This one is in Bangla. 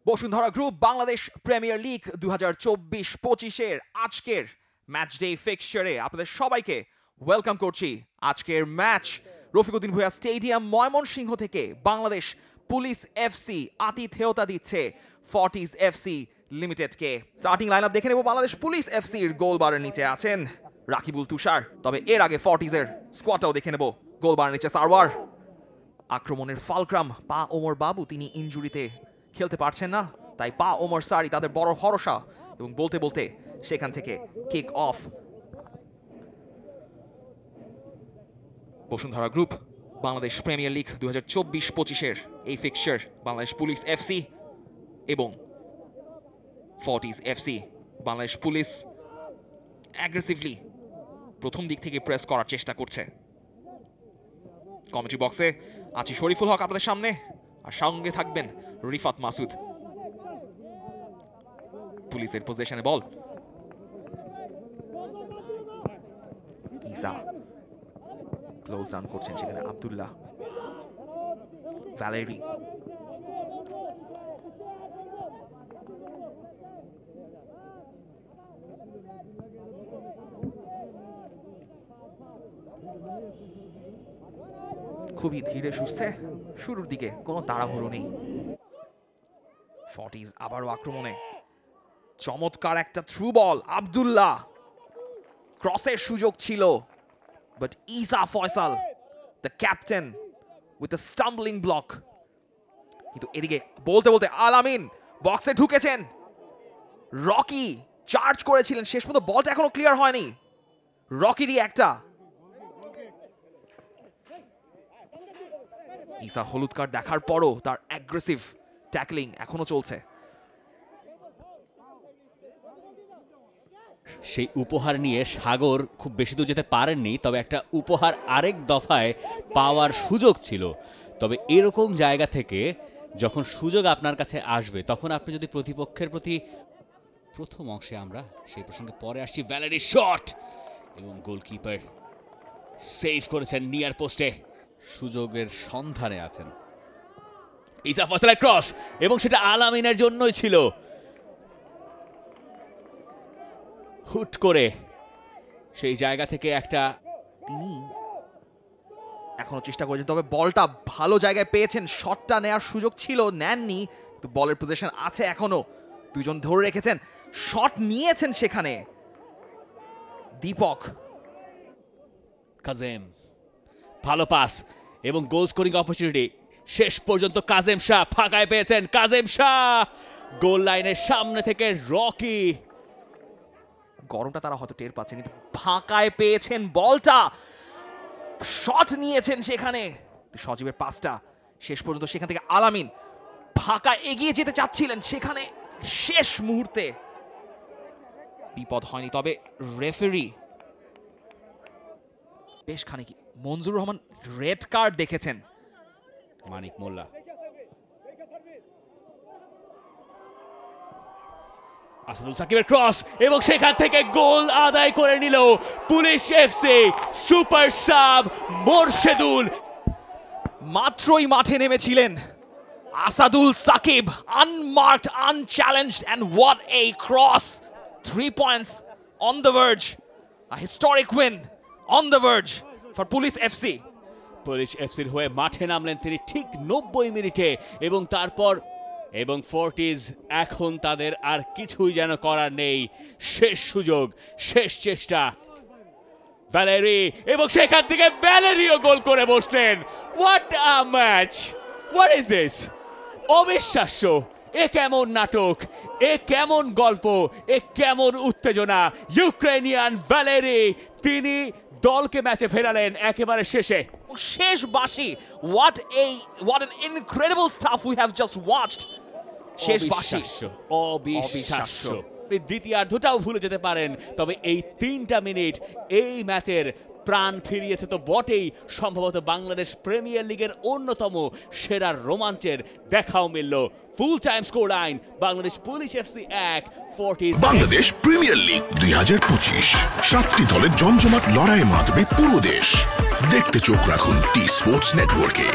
Bashundhara group Bangladesh premier league 2024-25 আজকের ম্যাচ ডে ফিক্সচারে আপনাদের সবাইকে ওয়েলকাম করছি। আজকের ম্যাচ রফিকুদ্দিন ভূঁইয়া স্টেডিয়াম ময়মনসিংহ থেকে বাংলাদেশ পুলিশ এফসি আতিথেয়তা দিচ্ছে ফর্টিজ এফসি লিমিটেডকে। স্টার্টিং লাইনআপ দেখে নেব। বাংলাদেশ পুলিশ এফসির গোলবারের নিচে আছেন রাকিবুল তুষার, তবে এর আগে ফর্টিজের স্কোয়াডটাও দেখে নেব। গোলবারের নিচে সারওয়ার, আক্রমণের ফালক্রাম পা ওমর বাবু, তিনি ইনজুরিতে খেলতে পারছেন না, তাই পা ওমর সারি তাদের বড় ভরসা, এবং বলতে বলতে সেখান থেকে kick off. Bashundhara group Bangladesh premier league 2024-25 এই ফিক্সচার বাংলাদেশ পুলিশ এফসি এবং Fortis FC. Bangladesh police aggressively প্রথম দিক থেকে প্রেস করার চেষ্টা করছে। কমেন্ট্রি বক্সে আছি শরীফুল হক আপনাদের সামনে, আর সঙ্গে থাকবেন রিফাত মাসুদ। পুলিশের পজিশনে বল, ইসা ক্লোজ ডাউন করছেন, সেখানে আব্দুল্লাহ, ভ্যালেরি, খুবই ধীরে সুস্থে শুরুর দিকে, কোনো তাড়াহুড়ো নেই। ফর্টিজ আবারও আক্রমণে, চমৎকার একটা থ্রু বল, আব্দুল্লাহ, ক্রসের সুযোগ ছিল, but Isa Faisal the captain with the stumbling block. কিন্তু এদিকে বলতে বলতে আলামিন বক্সে ঢুকেছেন, রকি চার্জ করেছিলেন, শেষ পর্যন্ত বলটা এখনো ক্লিয়ার হয়নি। রকিরই একটা, ইসা হলুদ কার্ড দেখার পরও তার অ্যাগ্রেসিভ ট্যাকলিং এখনো চলছে। সেই উপহার নিয়ে সাগর খুব বেশি দূর যেতে পারেননি, তবে একটা উপহার আরেক দফায় পাওয়ার সুযোগ ছিল। তবে এরকম জায়গা থেকে যখন সুযোগ আপনার কাছে আসবে, তখন আপনি যদি প্রতিপক্ষের প্রতি, প্রথম অংশে আমরা সেই প্রসঙ্গে পরে আসছি, ভ্যালেরি শট এবং গোলকিপার সেভ করেছেন নিয়ার পোস্টে, সুযোগের সন্ধানে আছেন। ইসা ফয়সালের ক্রস, এবং সেটা আলামিনের জন্যই ছিল। হুট করে সেই জায়গা থেকে একটা, তিনি এখনো চেষ্টা করেছেন, তবে বলটা ভালো জায়গায় পেয়েছেন, শটটা নেওয়ার সুযোগ ছিল, নেননি, কিন্তু বলের পজিশন আছে এখনো, দুইজন ধরে রেখেছেন, শট নিয়েছেন সেখানে দীপক। কাজেম, ভালো পাস এবং গোল স্কোরিং অপরচুনিটি, শেষ পর্যন্ত কাজেম শাহ ফাঁকায় পেয়েছেন। কাজেম শাহ গোল লাইনের সামনে থেকে রকি, গরমটা তারা হয়তো টের পাচ্ছেন, কিন্তু ফাঁকায় পেয়েছেন বলটা, শট নিয়েছেন সেখানে। সজীবের পাসটা শেষ পর্যন্ত সেখান থেকে আলামিন ফাঁকা এগিয়ে যেতে চাচ্ছিলেন, সেখানে শেষ মুহূর্তে বিপদ হয়নি, তবে রেফারি বেশ খানিক, মঞ্জুর রহমান রেড কার্ড দেখেছেন। মানিক মোল্লা, আসাদুল সাকিবের ক্রস, এবং সেখান থেকে গোল আদায় করে নিল Police FC. Super sub Morshedul মাত্রই মাঠে নেমেছিলেন Asadul Sakib, unmarked, unchallenged, and what a cross! 3 points on the verge, a historic win on the verge for Police FC. Police এফসির হয়ে মাঠে নামলেন তিনি ঠিক 90 মিনিটে, এবং তারপর এবং ফর্টিজ এখন তাদের আর কিছুই যেন করার নেই। শেষ সুযোগ, শেষ চেষ্টা, ভ্যালেরি, এবং সেখান থেকে ভ্যালেরিও গোল করে বসলেন। What a match, what is this! অবিশ্বাস্য! এ কেমন নাটক, এ কেমন গল্প, এ কেমন উত্তেজনা! ইউক্রেনিয়ান ভ্যালেরি, তিনি দলকে ম্যাচে ফেরালেন একেবারে শেষে। শেষ বাঁশি, what an incredible stuff we have just watched. শেষ বাঁশি, অবিশ্বাস্য। দ্বিতীয়ার্ধটাও ভুলে যেতে পারেন, তবে এই 3টা মিনিট এই ম্যাচের প্রাণ ফিরিয়েছে তো বটেই, সম্ভবত বাংলাদেশ প্রিমিয়ার লিগের অন্যতম সেরা রোমাঞ্চের দেখাও মিলল। Full time score line, Bangladesh police FC 1, Fortis. Bangladesh premier league 2025, 7টি দলের জমজমাট লড়াইয়ে মাতবে পুরো দেশ। দেখতে চোখ রাখুন টি স্পোর্টস নেটওয়ার্কে।